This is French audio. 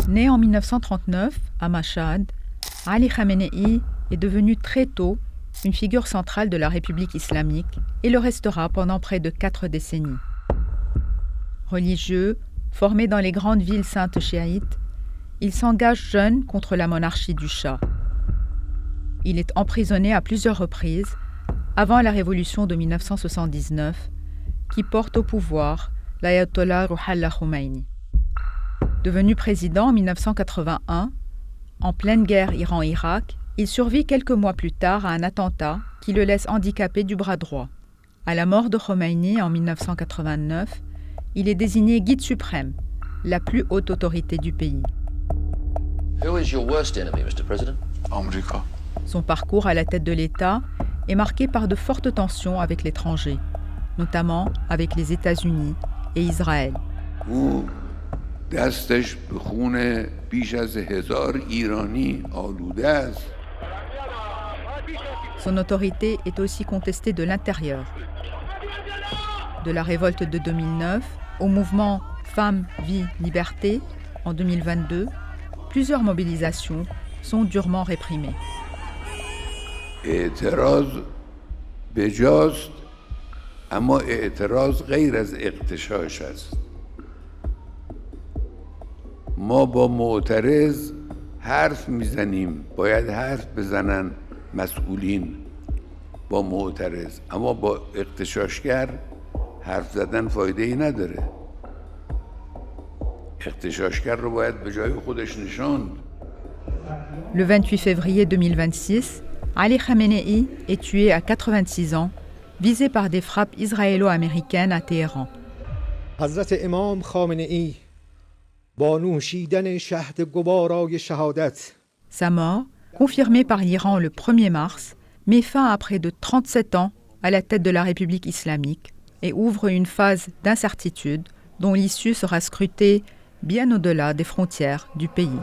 Né en 1939 à Mashhad, Ali Khamenei est devenu très tôt une figure centrale de la République islamique et le restera pendant près de 4 décennies. Religieux, formé dans les grandes villes saintes chiites, il s'engage jeune contre la monarchie du Shah. Il est emprisonné à plusieurs reprises avant la révolution de 1979 qui porte au pouvoir l'ayatollah Ruhollah Khomeini. Devenu président en 1981, en pleine guerre Iran-Irak, il survit quelques mois plus tard à un attentat qui le laisse handicapé du bras droit. À la mort de Khomeini en 1989, il est désigné guide suprême, la plus haute autorité du pays. Who is your worst enemy, Mr. President? America. Son parcours à la tête de l'État est marqué par de fortes tensions avec l'étranger, notamment avec les États-Unis et Israël. دستش به خون بیش از 1000 ایرانی آلوده است. Son autorité est aussi contestée de l'intérieur. De la révolte de 2009 au mouvement Femmes, Vie, Liberté en 2022, plusieurs mobilisations sont durement réprimées. اعتراض بجاست اما اعتراض غیر از اغتشاش است. ما با معترض حرف میزنیم، باید حرف بزنن مسئولین با معترض، اما با اغتشاشگر حرف زدن فایده ای نداره. اغتشاشگر رو باید به جای خودش نشاند. Le 28 février 2026, Ali Khamenei est tué à 86 ans, visé par des frappes israélo-américaines à Téhéran. حضرت امام خامنه‌ای با نوشیدن شهد گوارای شهادت. Sa mort, confirmée par l'Iran le 1er mars, met fin à près de 37 ans à la tête de la République islamique et ouvre une phase d'incertitude dont l'issue sera scrutée bien au-delà des frontières du pays.